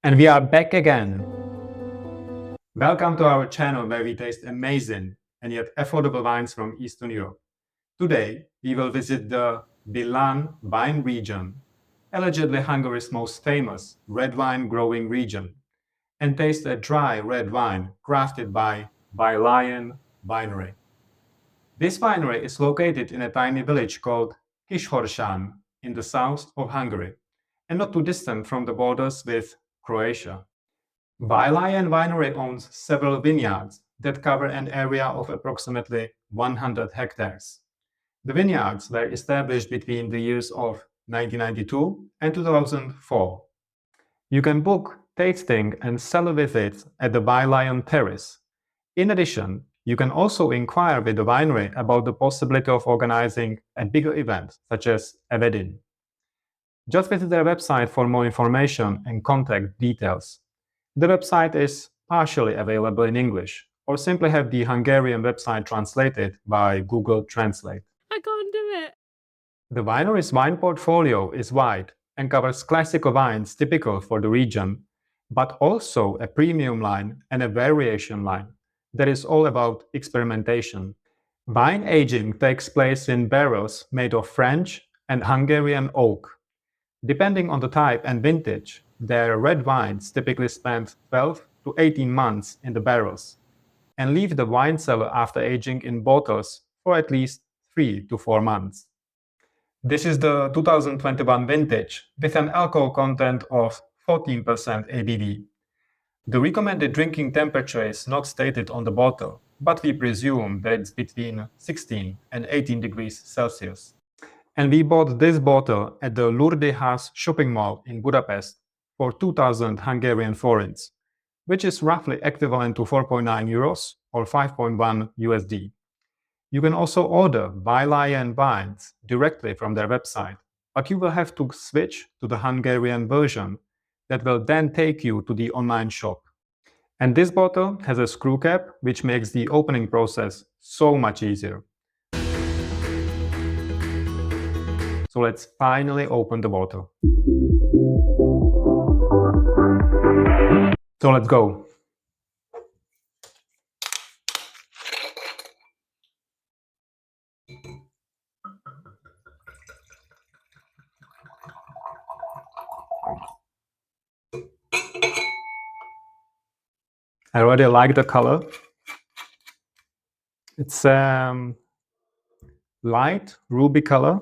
And we are back again. Welcome to our channel where we taste amazing and yet affordable wines from Eastern Europe. Today, we will visit the Villány wine region, allegedly Hungary's most famous red wine growing region, and taste a dry red wine crafted by Vylyan Winery. This winery is located in a tiny village called Kisharsány in the south of Hungary, and not too distant from the borders with Croatia. Vylyan Winery owns several vineyards that cover an area of approximately 100 hectares. The vineyards were established between the years of 1992 and 2004. You can book tasting and cellar visits at the Vylyan Terrace. In addition, you can also inquire with the winery about the possibility of organizing a bigger event, such as a wedding. Just visit their website for more information and contact details. The website is partially available in English, or simply have the Hungarian website translated by Google Translate. I can't do it. The winery's wine portfolio is wide and covers classical wines typical for the region, but also a premium line and a variation line that is all about experimentation. Wine aging takes place in barrels made of French and Hungarian oak. Depending on the type and vintage, their red wines typically spend 12 to 18 months in the barrels and leave the wine cellar after aging in bottles for at least 3 to 4 months. This is the 2021 vintage with an alcohol content of 14% ABV. The recommended drinking temperature is not stated on the bottle, but we presume that it's between 16 and 18 degrees Celsius. And we bought this bottle at the Lourdes House shopping mall in Budapest for 2,000 Hungarian forints, which is roughly equivalent to 4.9 euros or 5.1 USD. You can also order Vylyan wines directly from their website, but you will have to switch to the Hungarian version that will then take you to the online shop. And this bottle has a screw cap, which makes the opening process so much easier. So let's finally open the bottle. So let's go. I already like the color. It's light ruby color.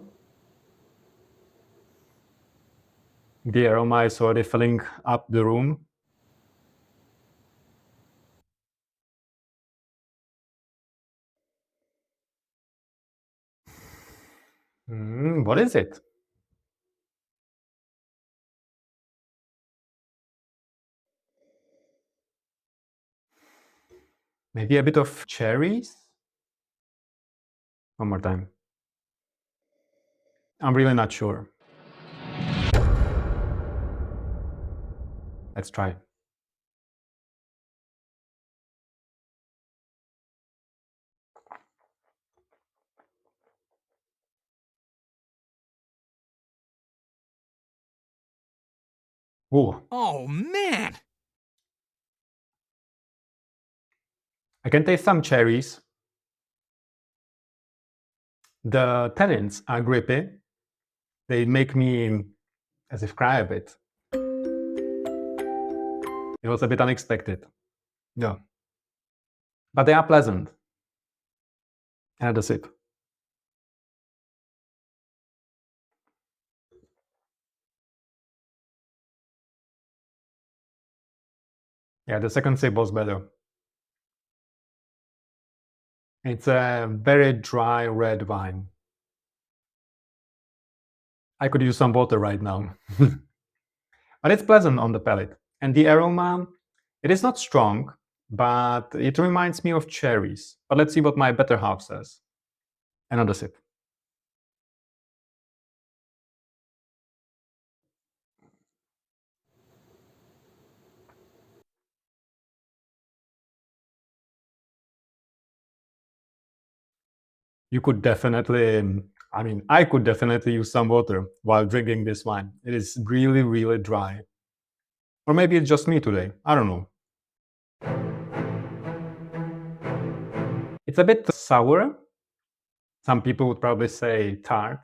The aroma is already filling up the room. What is it? Maybe a bit of cherries? One more time. I'm really not sure. Let's try. Ooh, Oh, man. I can taste some cherries. The tannins are grippy. They make me as if cry a bit. It was a bit unexpected. Yeah. But they are pleasant. And a sip. Yeah, the second sip was better. It's a very dry red wine. I could use some water right now. But it's pleasant on the palate. And the aroma, it is not strong, but it reminds me of cherries. But let's see what my better half says. Another sip. You could definitely, I could definitely use some water while drinking this wine. It is really, really dry. Or maybe it's just me today, I don't know. It's a bit sour. Some people would probably say tart.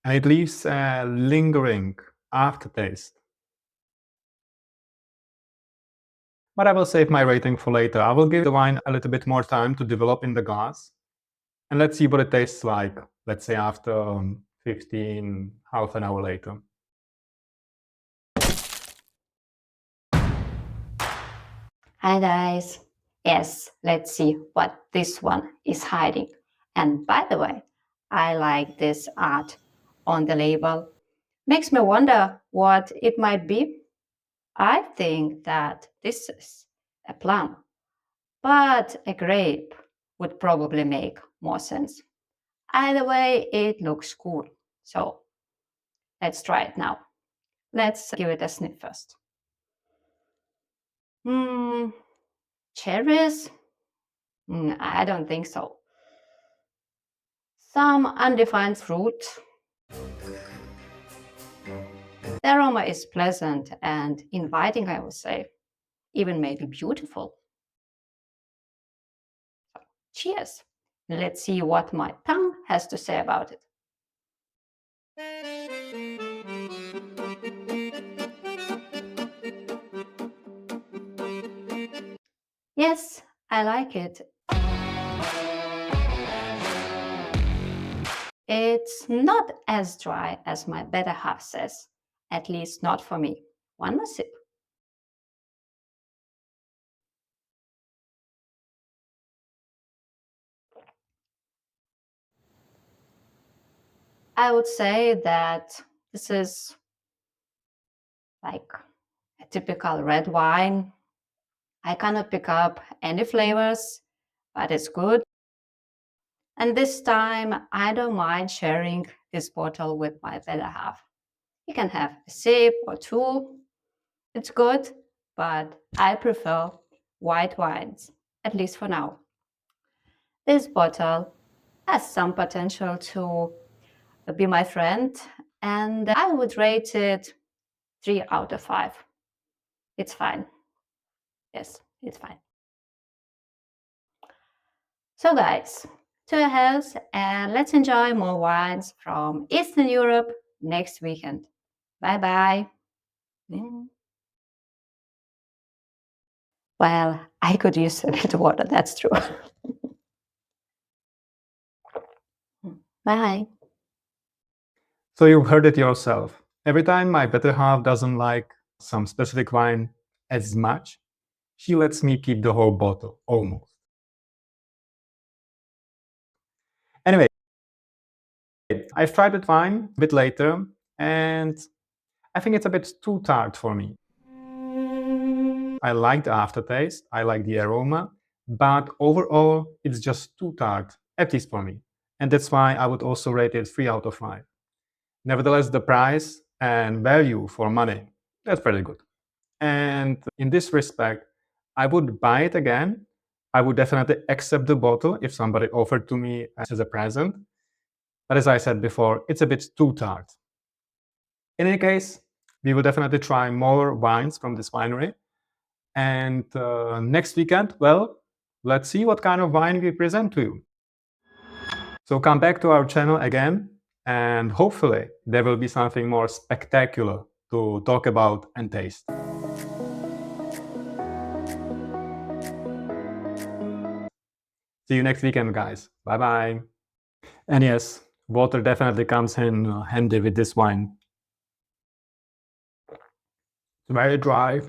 And it leaves a lingering aftertaste. But I will save my rating for later. I will give the wine a little bit more time to develop in the glass. And let's see what it tastes like, let's say after 15, half an hour later. Hi guys. Yes, let's see what this one is hiding. And by the way, I like this art on the label. Makes me wonder what it might be. I think that this is a plum, but a grape would probably make more sense. Either way, it looks cool. So let's try it now. Let's give it a sniff first. Cherries? I don't think so. Some undefined fruit. The aroma is pleasant and inviting, I would say, even maybe beautiful. Cheers. Let's see what my tongue has to say about it. Yes, I like it. It's not as dry as my better half says, at least not for me. One more sip. I would say that this is like a typical red wine. I cannot pick up any flavors, but it's good. And this time, I don't mind sharing this bottle with my better half. You can have a sip or two. It's good, but I prefer white wines, at least for now. This bottle has some potential to be my friend, and I would rate it 3 out of 5. It's fine. Yes, it's fine. So guys, to your health, and let's enjoy more wines from Eastern Europe next weekend. Bye bye. Well, I could use a bit of water, that's true. Bye. So you've heard it yourself. Every time my better half doesn't like some specific wine as much, she lets me keep the whole bottle, almost. Anyway, I've tried that wine a bit later, and I think it's a bit too tart for me. I like the aftertaste, I like the aroma, but overall, it's just too tart, at least for me. And that's why I would also rate it 3 out of 5. Nevertheless, the price and value for money, that's pretty good. And in this respect, I would buy it again. I would definitely accept the bottle if somebody offered to me as a present. But as I said before, it's a bit too tart. In any case, we will definitely try more wines from this winery. And next weekend, well, let's see what kind of wine we present to you. So come back to our channel again, and hopefully there will be something more spectacular to talk about and taste. See you next weekend, guys. Bye-bye. And yes, water definitely comes in handy with this wine. It's very dry.